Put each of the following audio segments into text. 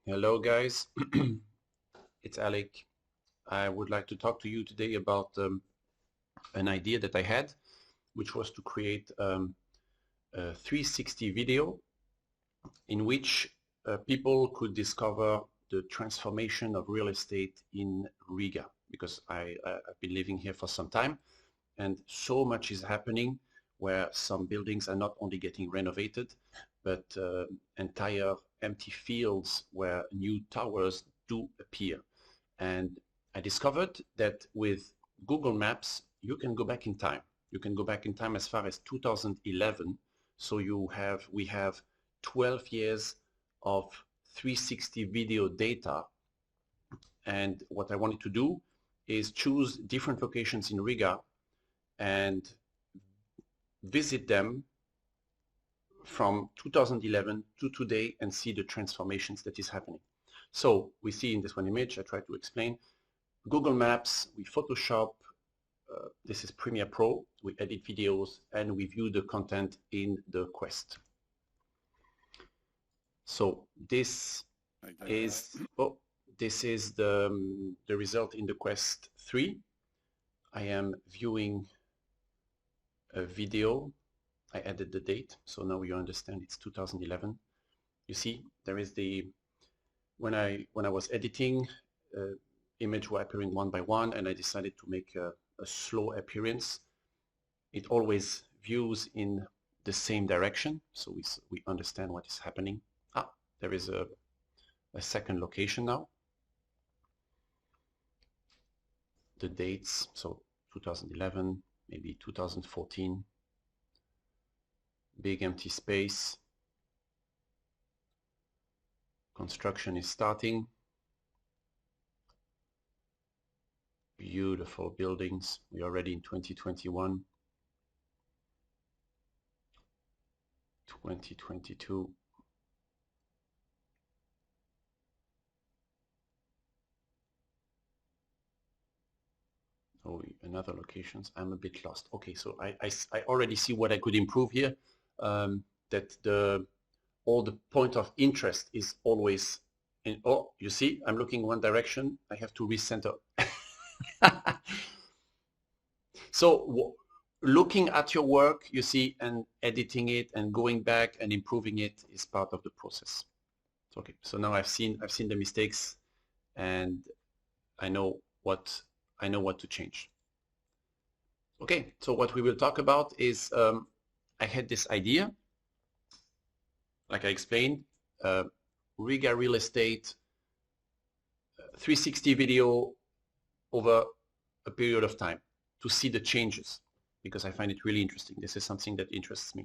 Hello guys, it's Alec. I would like to talk to you today about an idea that I had, which was to create a 360 video in which people could discover the transformation of real estate in Riga, because I've been living here for some time and so much is happening where some buildings are not only getting renovated, but entire empty fields where new towers do appear. And I discovered that with Google Maps, you can go back in time. You can go back in time as far as 2011. So we have 12 years of 360 video data. And what I wanted to do is choose different locations in Riga and visit them from 2011 to today and see the transformations that is happening. So we see in this one image, I try to explain, Google Maps, we Photoshop, this is Premiere Pro, we edit videos, and we view the content in the Quest. So this is the result in the Quest 3. I am viewing a video. I added the date, so now you understand it's 2011. You see, there is the when I was editing, images were appearing one by one, and I decided to make a slow appearance. It always views in the same direction, so we understand what is happening. There is a second location now. The dates, so 2011, maybe 2014. Big empty space. Construction is starting. Beautiful buildings. We are already in 2021. 2022. Oh, another locations. I'm a bit lost. Okay, so I already see what I could improve here. That all the point of interest is always in. Oh, you see, I'm looking one direction. I have to recenter. So looking at your work, you see, and editing it and going back and improving it is part of the process. Okay, so now I've seen the mistakes, and I know what to change. Okay, so what we will talk about is I had this idea, like I explained, Riga real estate 360 video over a period of time to see the changes, because I find it really interesting. This is something that interests me.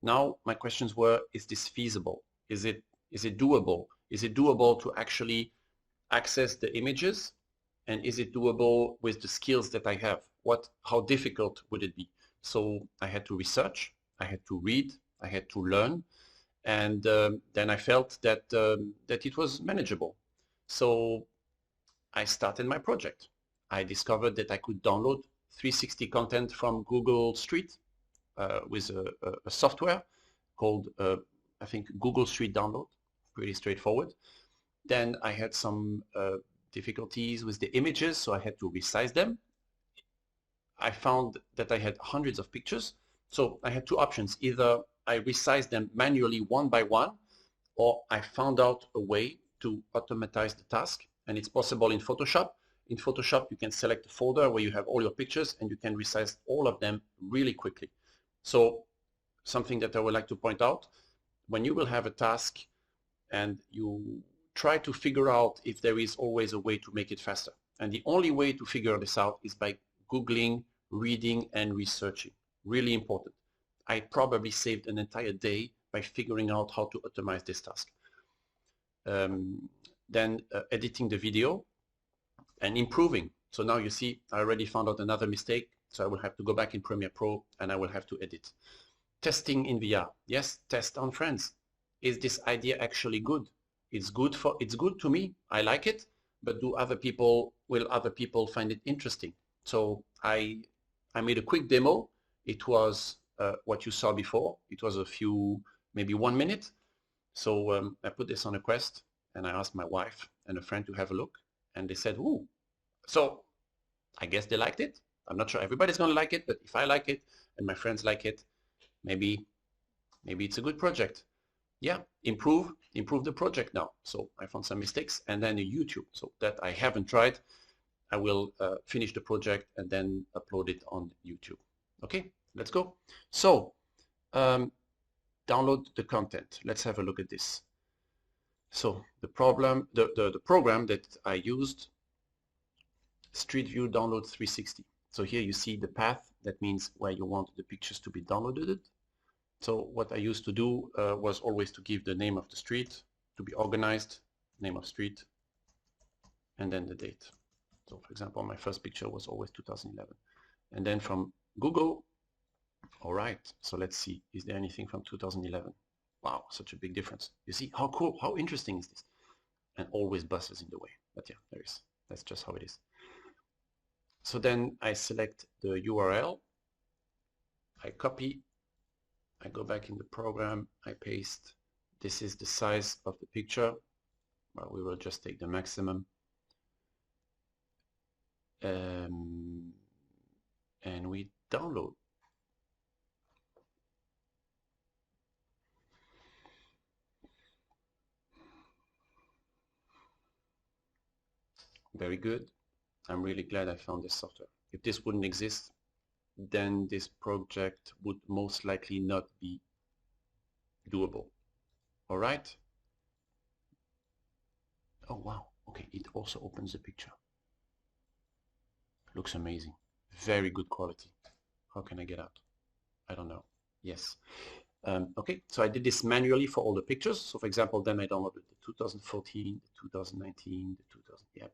Now my questions were, is this feasible? Is it doable? Is it doable to actually access the images? And is it doable with the skills that I have? How difficult would it be? So I had to research, I had to read, I had to learn, and then I felt that it was manageable. So I started my project. I discovered that I could download 360 content from Google Street with a software called, I think, Google Street Download. Pretty straightforward. Then I had some difficulties with the images, so I had to resize them. I found that I had hundreds of pictures, so I had two options. Either I resized them manually one by one, or I found out a way to automatize the task, and it's possible in Photoshop. In Photoshop, you can select a folder where you have all your pictures, and you can resize all of them really quickly. So something that I would like to point out, when you will have a task and you try to figure out if there is always a way to make it faster. And the only way to figure this out is by Googling, reading, and researching. Really important. I probably saved an entire day by figuring out how to automate this task. Then editing the video and improving. So now you see, I already found out another mistake, so I will have to go back in Premiere Pro and I will have to edit. Testing in VR. Yes, test on friends. Is this idea actually good? It's good to me. I like it, but will other people find it interesting? So I made a quick demo. It was what you saw before. It was maybe 1 minute. So I put this on a Quest and I asked my wife and a friend to have a look, and they said, ooh. So I guess they liked it. I'm not sure everybody's gonna like it, but if I like it and my friends like it, maybe it's a good project. Yeah, improve the project now. So I found some mistakes, and then YouTube. So that I haven't tried. I will finish the project and then upload it on YouTube. Okay, let's go. So download the content. Let's have a look at this. So the program that I used, Street View Download 360. So here you see the path. That means where you want the pictures to be downloaded. So what I used to do was always to give the name of the street to be organized, name of street, and then the date. So for example, my first picture was always 2011. And then from Google, all right, so let's see, is there anything from 2011? Wow, such a big difference. You see, how cool, how interesting is this? And always buses in the way, but yeah, there is. That's just how it is. So then I select the URL, I copy, I go back in the program, I paste. This is the size of the picture. Well, we will just take the maximum. And we download. Very good. I'm really glad I found this software. If this wouldn't exist, then this project would most likely not be doable. All right. Oh, wow. Okay, it also opens the picture. Looks amazing. Very good quality. How can I get out? I don't know. Yes. Okay, so I did this manually for all the pictures. So for example, then I downloaded the 2014, the 2019, the 2000, yep.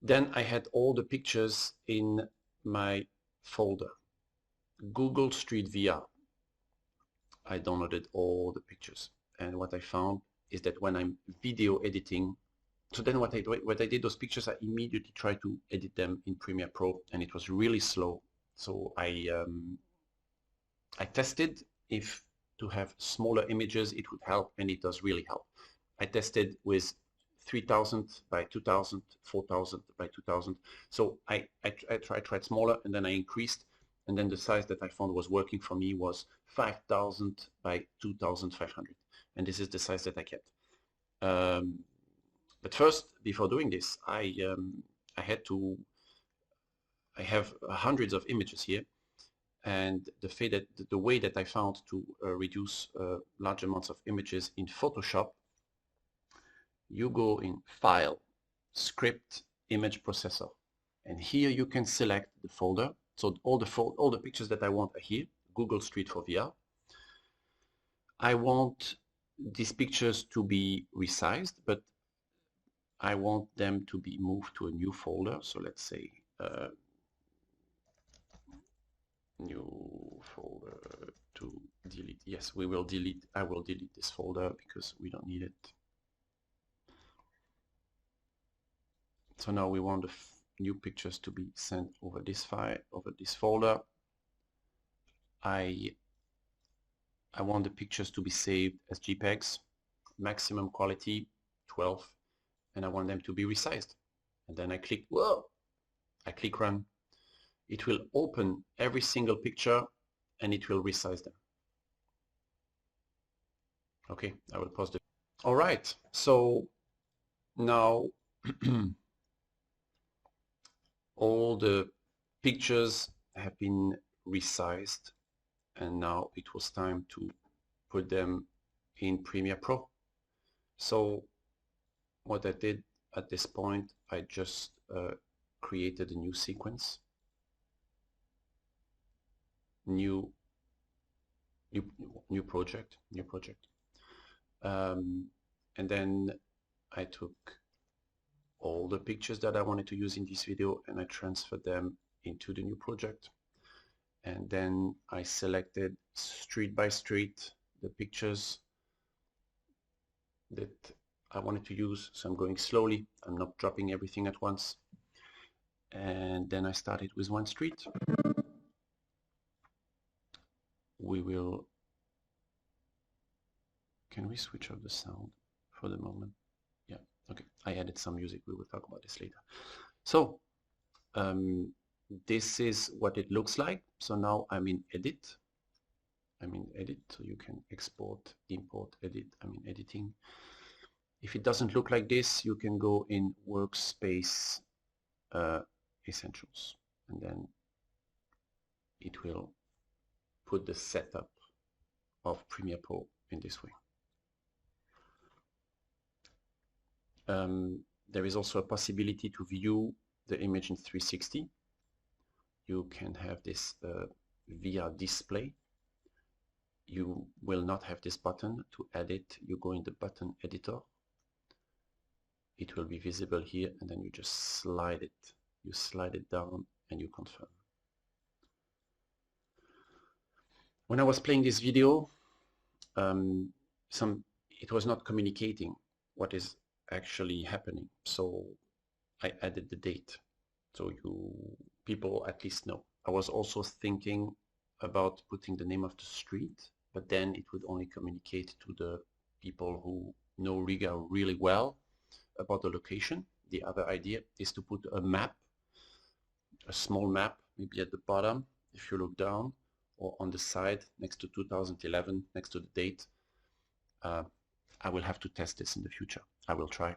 Then I had all the pictures in my folder. Google Street VR. I downloaded all the pictures. And what I found is that when I'm video editing, so then what I did, those pictures, I immediately tried to edit them in Premiere Pro, and it was really slow. So I tested if to have smaller images it would help, and it does really help. I tested with 3000 by 2000, 4000 by 2000. So I tried smaller, and then I increased, and then the size that I found was working for me was 5000 by 2500, and this is the size that I kept. But first, before doing this, I have hundreds of images here, and the way that I found to reduce large amounts of images in Photoshop, you go in File, Script, Image Processor, and here you can select the folder. So all the pictures that I want are here. Google Street for VR. I want these pictures to be resized, but I want them to be moved to a new folder. So let's say new folder to delete. Yes, we will delete. I will delete this folder because we don't need it. So now we want the new pictures to be sent over this file, over this folder. I want the pictures to be saved as JPEGs, maximum quality 12, and I want them to be resized. And then I click, whoa, I click run. It will open every single picture and it will resize them. Okay, I will pause the. All right, so now all the pictures have been resized, and now it was time to put them in Premiere Pro. So what I did at this point, I just created a new sequence, new project, and then I took all the pictures that I wanted to use in this video and I transferred them into the new project. And then I selected street by street the pictures that I wanted to use. So I'm going slowly, I'm not dropping everything at once. And then I started with one street. We will Can we switch off the sound for the moment? Yeah, okay. I added some music. We will talk about this later. So this is what it looks like. So now I'm in edit. So you can export, import, edit. I'm in editing. If it doesn't look like this, you can go in workspace essentials, and then it will put the setup of Premiere Pro in this way. There is also a possibility to view the image in 360. You can have this via display. You will not have this button to edit. You go in the button editor. It will be visible here, and then you just slide it. You slide it down and you confirm. When I was playing this video, it was not communicating what is actually happening. So I added the date, so people at least know. I was also thinking about putting the name of the street, but then it would only communicate to the people who know Riga really well about the location. The other idea is to put a map, a small map, maybe at the bottom if you look down, or on the side next to 2011, next to the date. I will have to test this in the future. I will try.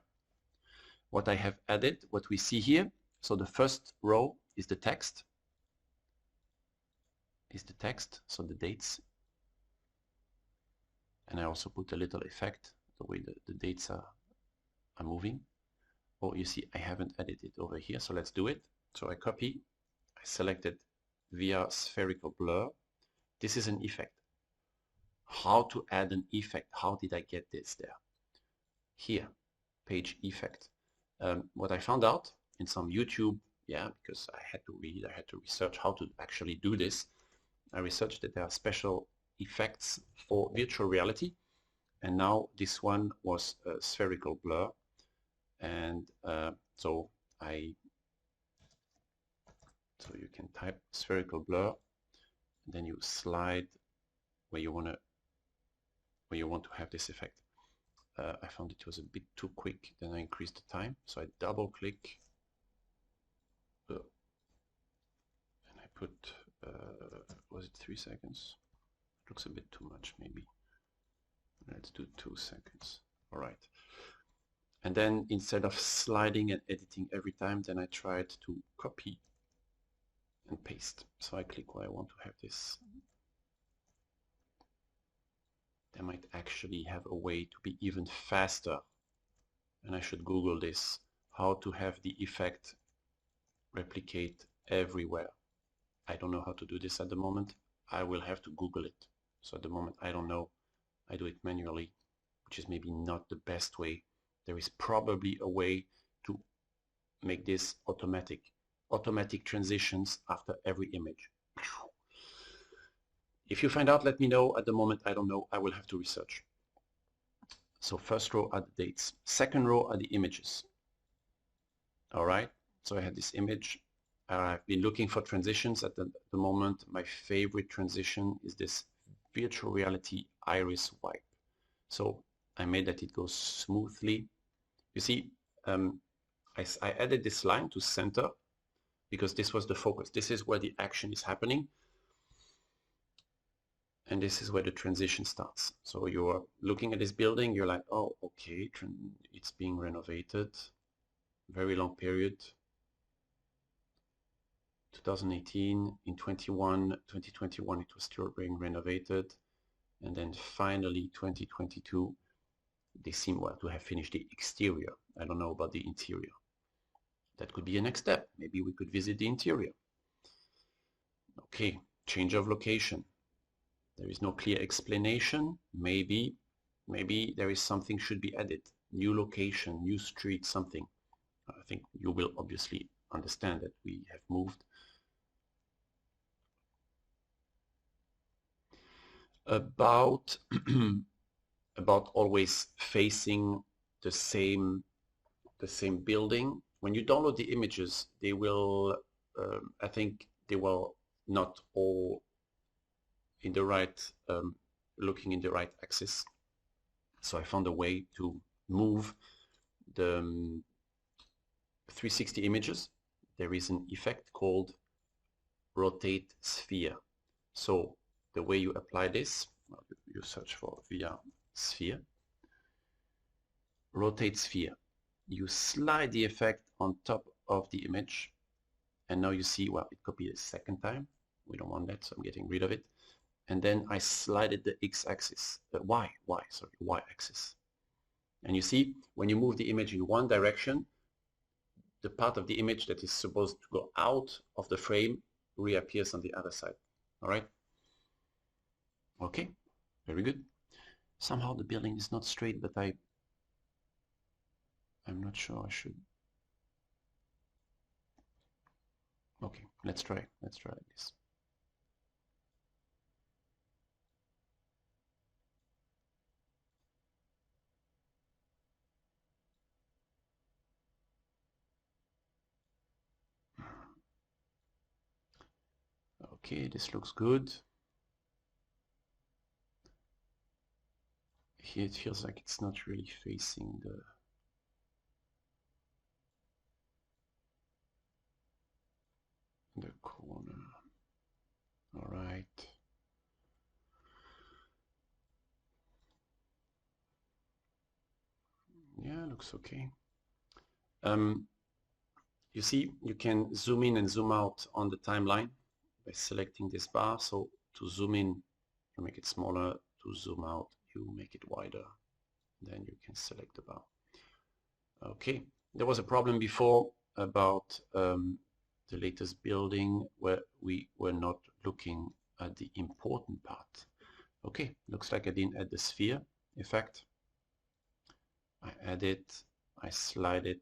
What I have added, what we see here, so the first row is the text. So the dates. And I also put a little effect, the way the dates are moving. Oh, you see, I haven't added it over here, so let's do it. So I copy, I selected via spherical blur. This is an effect. How to add an effect? How did I get this there? Here, page effect. What I found out in some YouTube, because I had to read, I had to research how to actually do this. I researched that there are special effects for virtual reality, and now this one was a spherical blur, and so you can type spherical blur, and then you slide where you want to have this effect. I found it was a bit too quick, then I increased the time, so I double click and I put was it 3 seconds? Looks a bit too much, maybe. Let's do 2 seconds. All right. And then instead of sliding and editing every time, then I tried to copy and paste. So I click where I want to have this. They might actually have a way to be even faster, and I should Google this, how to have the effect replicate everywhere. I don't know how to do this at the moment. I will have to Google it. So at the moment I don't know. I do it manually, which is maybe not the best way. There is probably a way to make this automatic transitions after every image. If you find out, let me know. At the moment I don't know. I will have to research. So first row are the dates, second row are the images. All right, so I had this image. I've been looking for transitions. At the moment my favorite transition is this virtual reality iris wipe. So I made that it goes smoothly. You see, I added this line to center because this was the focus. This is where the action is happening, and this is where the transition starts. So you're looking at this building, you're like, oh, okay, it's being renovated. Very long period. 2018, in 2021 it was still being renovated, and then finally 2022 they seem to have finished the exterior. I don't know about the interior. That could be a next step. Maybe we could visit the interior. Okay, change of location. There is no clear explanation. Maybe there is something should be added. New location, new street, something. I think you will obviously understand that we have moved. About always facing the same building. When you download the images, they will I think they will not all in the right looking in the right axis. So I found a way to move the 360 images. There is an effect called rotate sphere. So the way you apply this, you search for via sphere, rotate sphere. You slide the effect on top of the image, and now you see, well, it copied a second time. We don't want that, so I'm getting rid of it. And then I slided the x-axis, the y-axis. And you see, when you move the image in one direction, the part of the image that is supposed to go out of the frame reappears on the other side. All right? Okay, very good. Somehow the building is not straight, but I'm not sure I should. Okay, let's try this. Okay, this looks good. Here it feels like it's not really facing the corner. All right. Yeah, looks okay. You see, you can zoom in and zoom out on the timeline by selecting this bar. So to zoom in, you make it smaller. To zoom out, you make it wider. Then you can select the bar. Okay, there was a problem before about the latest building where we were not looking at the important part. Okay, looks like I didn't add the sphere effect. I add it, I slide it.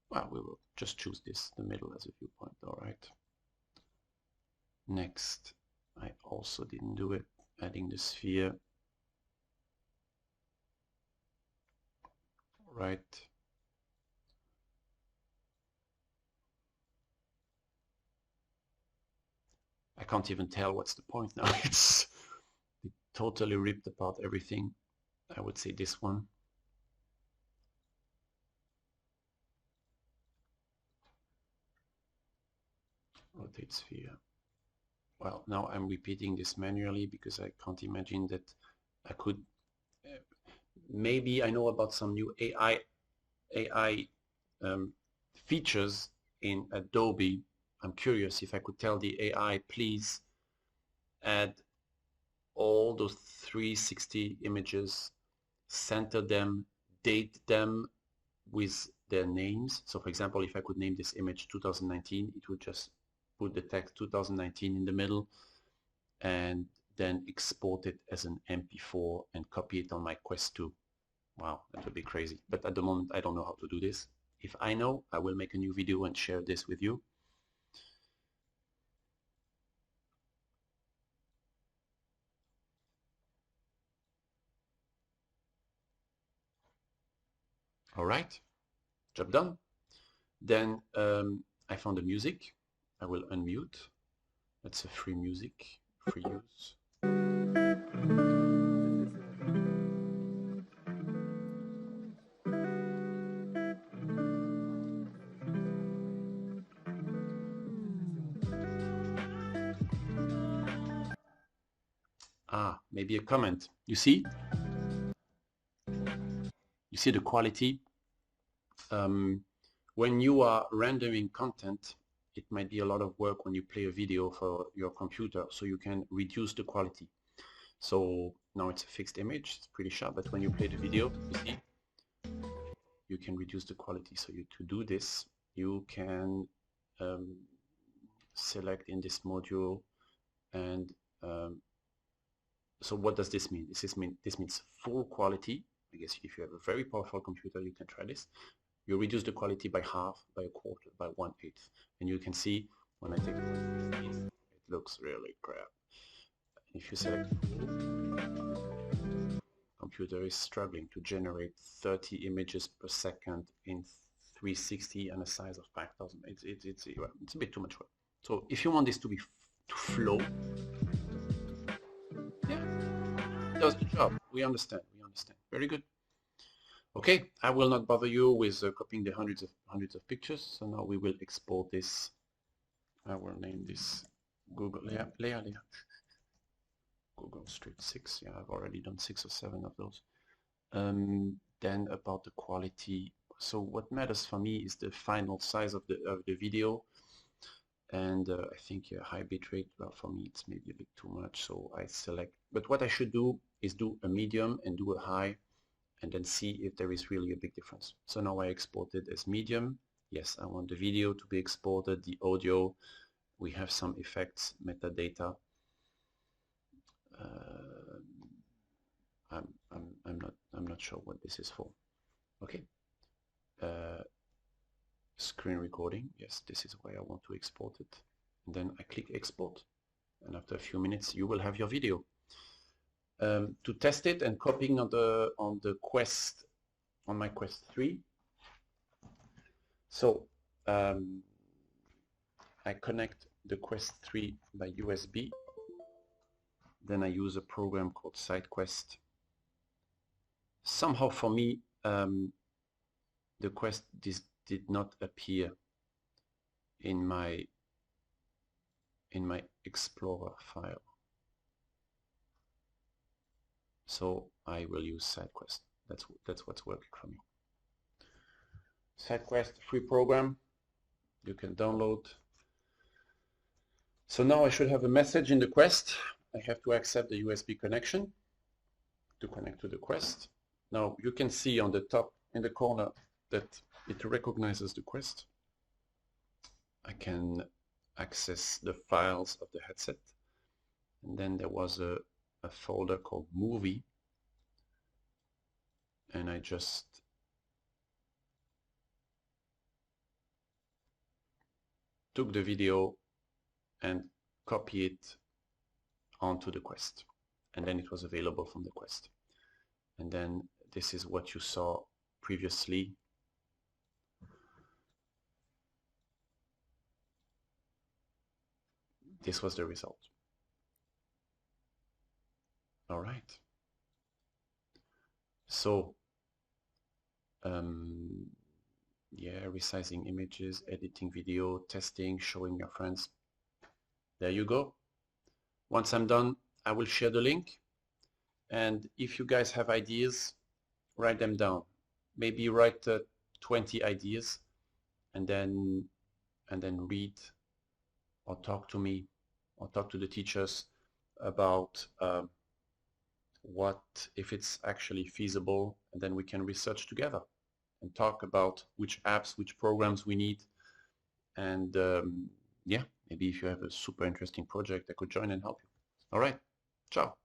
Well, we will just choose this, the middle as a viewpoint, all right. Next, I also didn't do it, adding the sphere. Right. I can't even tell what's the point now. It totally ripped apart everything. I would say this one. Rotate sphere. Well, now I'm repeating this manually because I can't imagine that I could. Maybe I know about some new AI features in Adobe. I'm curious if I could tell the AI, please add all those 360 images, center them, date them with their names. So for example, if I could name this image 2019, it would just put the text 2019 in the middle and then export it as an MP4 and copy it on my Quest 2. Wow, that would be crazy. But at the moment, I don't know how to do this. If I know, I will make a new video and share this with you. All right, job done. Then I found the music. I will unmute. That's a free music, free use. Ah, maybe a comment. You see the quality. When you are rendering content, it might be a lot of work when you play a video for your computer, so you can reduce the quality. So now it's a fixed image, it's pretty sharp, but when you play the video, you see, you can reduce the quality. So to do this, you can select in this module, and so what does this mean? This means full quality. I guess if you have a very powerful computer, you can try this. You reduce the quality by half, by a quarter, by 1/8. And you can see when I take it looks really crap. If you select full, computer is struggling to generate 30 images per second in 360 and a size of 5,000. It's a bit too much work. So if you want this to flow, yeah, it does the job. We understand. very good. Okay, I will not bother you with copying the hundreds of pictures. So now we will export this. I will name this Google layer. Google Street 6. Yeah, I've already done 6 or 7 of those. Then about the quality. So what matters for me is the final size of the video. And I think high bitrate, well, for me it's maybe a bit too much, so I select. But what I should do is do a medium and do a high, and then see if there is really a big difference. So now I export it as medium. Yes, I want the video to be exported, the audio. We have some effects, metadata. I'm not sure what this is for. Okay. Screen recording. Yes, this is why I want to export it. And then I click export. And after a few minutes, you will have your video. To test it and copying on the Quest, on my Quest 3. So I connect the Quest 3 by USB. Then I use a program called SideQuest. Somehow for me, the Quest did not appear in my Explorer file. So I will use SideQuest. That's what's working for me. SideQuest, free program, you can download. So now I should have a message in the Quest. I have to accept the USB connection to connect to the Quest. Now you can see on the top in the corner that it recognizes the Quest. I can access the files of the headset. And then there was a folder called movie, and I just took the video and copy it onto the Quest, and then it was available from the Quest. And then this is what you saw previously. This was the result. All right. So yeah, resizing images, editing video, testing, showing your friends. There you go. Once I'm done, I will share the link. And if you guys have ideas, write them down. Maybe write 20 ideas, and then read or talk to me or talk to the teachers about what if it's actually feasible, and then we can research together and talk about which apps, which programs we need. And yeah, maybe if you have a super interesting project, I could join and help you. All right, ciao.